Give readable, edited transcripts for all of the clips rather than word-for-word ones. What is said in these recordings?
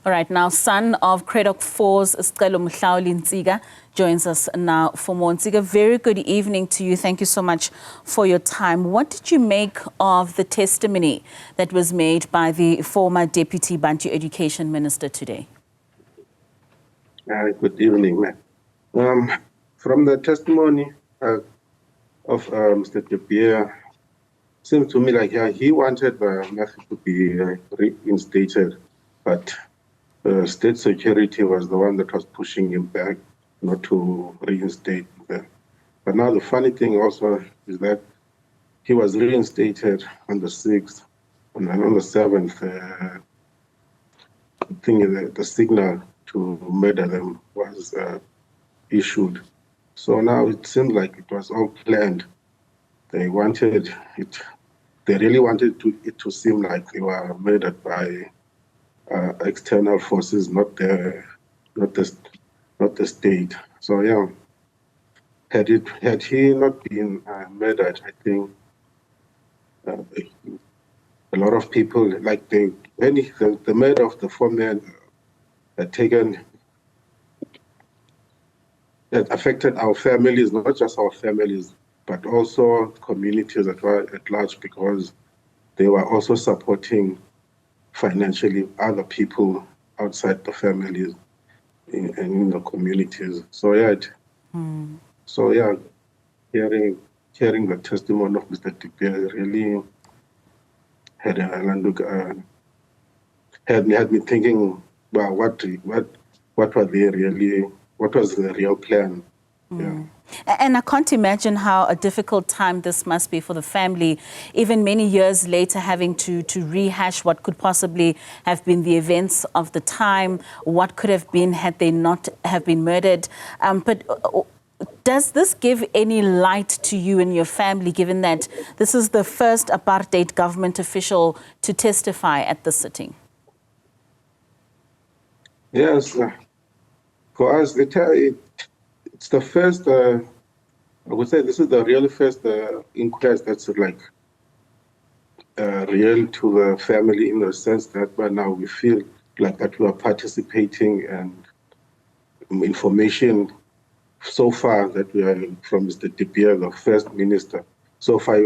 All right, now son of Cradock 4's Sicelo Mhlauli Ntsika joins us now for more. Ntsika, very good evening to you. Thank you so much for your time. What did you make of the testimony that was made by the former Deputy Bantu Education Minister today? Good evening, ma'am. From the testimony of Mr. De Beer, seems to me like he wanted the method to be reinstated, but state security was the one that was pushing him back not to reinstate them. But now the funny thing also is that he was reinstated on the 6th, and then on the 7th, I think the signal to murder them was issued. So now it seems like it was all planned. They wanted it. They really wanted it to seem like they were murdered by external forces, not the state. So yeah, had he not been murdered, I think a lot of people, like the murder of the 4 men that affected our families, not just our families, but also communities at large, because they were also supporting financially other people outside the families and in the communities. So yeah, hearing the testimony of Mr. De Beer really had me thinking, well, what were they really? What was the real plan? Yeah. And I can't imagine how a difficult time this must be for the family, even many years later, having to rehash what could possibly have been the events of the time, what could have been had they not have been murdered. But does this give any light to you and your family, given that this is the first apartheid government official to testify at the sitting? Yes. For us, it's the first, I would say this is the really first inquest that's like real to the family, in the sense that by now we feel like that we are participating, and information so far that we are from Mr. De Beer, the first minister, so far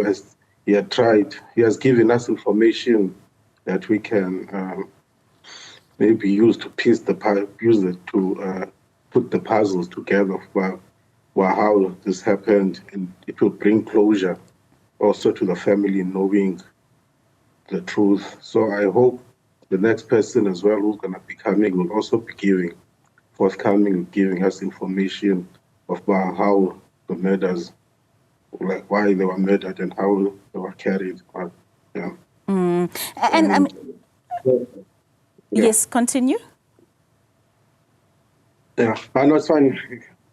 he has given us information that we can maybe use to put the puzzles together for how this happened, and it will bring closure also to the family knowing the truth. So I hope the next person as well who's going to be coming will also be giving us information about how the murders, like why they were murdered and how they were carried out. Yeah. Yes, continue. Yeah, I know it's fine.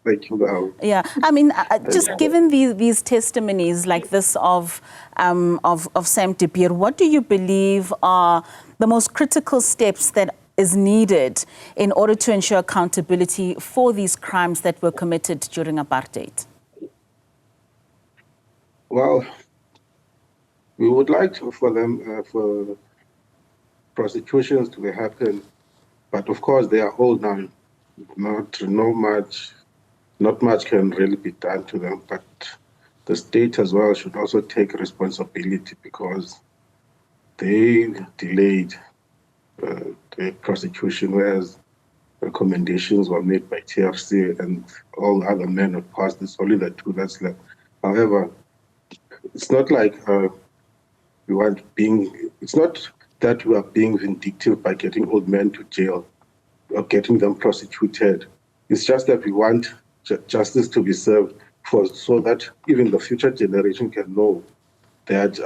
Thank you. Yeah, I mean, just given these testimonies like this of Sam De Beer, what do you believe are the most critical steps that is needed in order to ensure accountability for these crimes that were committed during apartheid? Well, we would like for prosecutions to happen, but of course they are old now. Not much can really be done to them, but the state as well should also take responsibility, because they delayed the prosecution, whereas recommendations were made by TFC and all other men have passed. It's only the 2 that's left. However, it's not like it's not that we are being vindictive by getting old men to jail or getting them prosecuted. It's just that we want justice to be served so that even the future generation can know that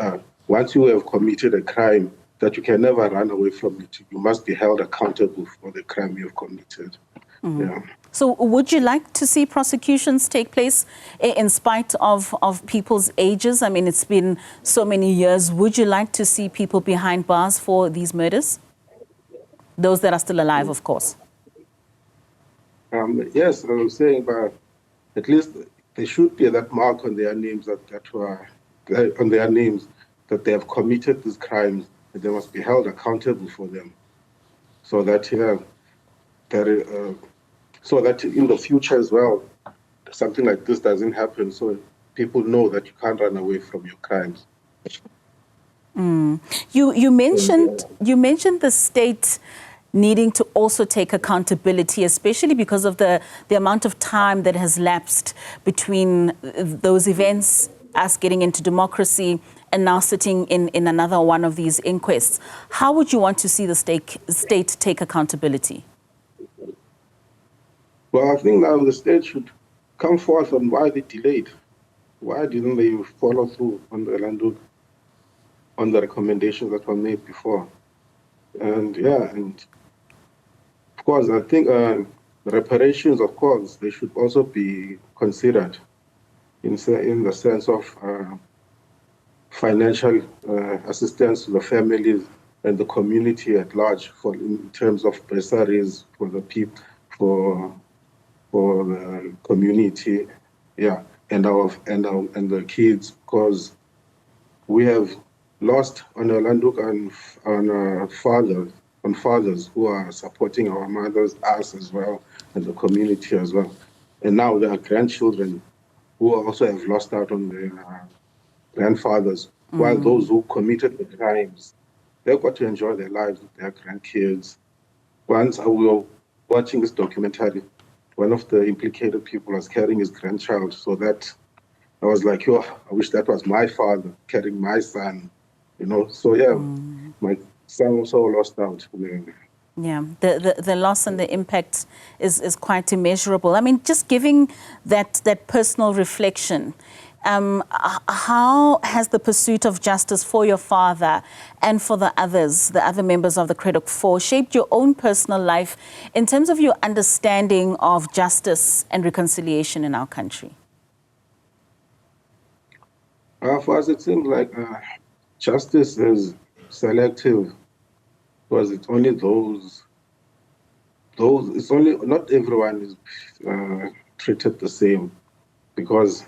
once you have committed a crime, that you can never run away from it. You must be held accountable for the crime you have committed. Yeah. So would you like to see prosecutions take place in spite of people's ages? I mean, it's been so many years. Would you like to see people behind bars for these murders? Those that are still alive, of course. Yes, I was saying, but at least there should be that mark on their names that they have committed these crimes, and they must be held accountable for them. So that so that in the future as well, something like this doesn't happen. So people know that you can't run away from your crimes. You mentioned the state needing to also take accountability, especially because of the amount of time that has lapsed between those events, us getting into democracy, and now sitting in another one of these inquests. How would you want to see the state take accountability? Well, I think now the state should come forth on why they delayed. Why didn't they follow through on the recommendations that were made before? And of course, I think reparations, of course, they should also be considered in the sense of financial assistance to the families and the community at large, in terms of bursaries for the people, for the community, and the kids, because we have lost on Orlando on fathers who are supporting our mothers, us as well, and the community as well. And now there are grandchildren who also have lost out on their grandfathers, while those who committed the crimes, they've got to enjoy their lives with their grandkids. Once we were watching this documentary, one of the implicated people was carrying his grandchild, so that I was like, I wish that was my father carrying my son, So my son also lost out. Yeah, the loss and the impact is quite immeasurable. I mean, just giving that personal reflection, how has the pursuit of justice for your father and for the other members of the Cradock 4, shaped your own personal life in terms of your understanding of justice and reconciliation in our country? For us, it seems like justice is selective, because it's only not everyone is treated the same, because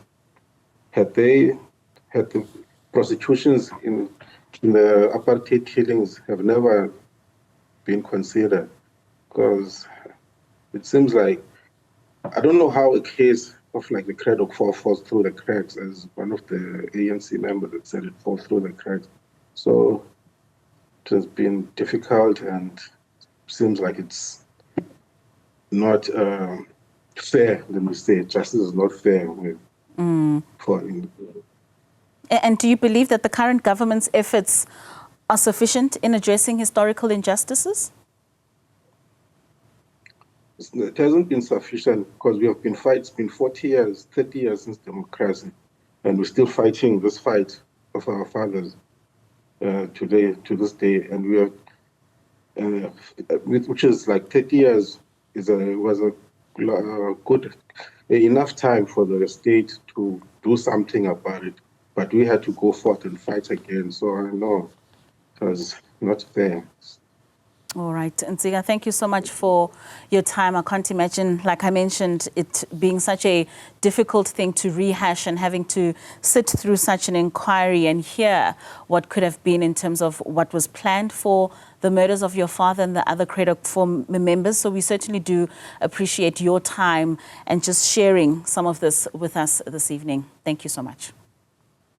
had the prosecutions in the apartheid killings have never been considered, because it seems like, I don't know how a case of like the Cradock 4 falls through the cracks, as one of the ANC members that said it falls through the cracks. So it has been difficult, and seems like it's not fair. Let me say, justice is not fair. And do you believe that the current government's efforts are sufficient in addressing historical injustices? It hasn't been sufficient, because we have been fighting. It's been 40 years, 30 years since democracy, and we're still fighting this fight of our fathers today, to this day. And we have, which is like 30 years, was a good enough time for the state to do something about it. But we had to go forth and fight again. So I know it was not fair. All right. Ntsika, thank you so much for your time. I can't imagine, like I mentioned, it being such a difficult thing to rehash and having to sit through such an inquiry and hear what could have been in terms of what was planned for the murders of your father and the other Cradock 4 members. So we certainly do appreciate your time and just sharing some of this with us this evening. Thank you so much.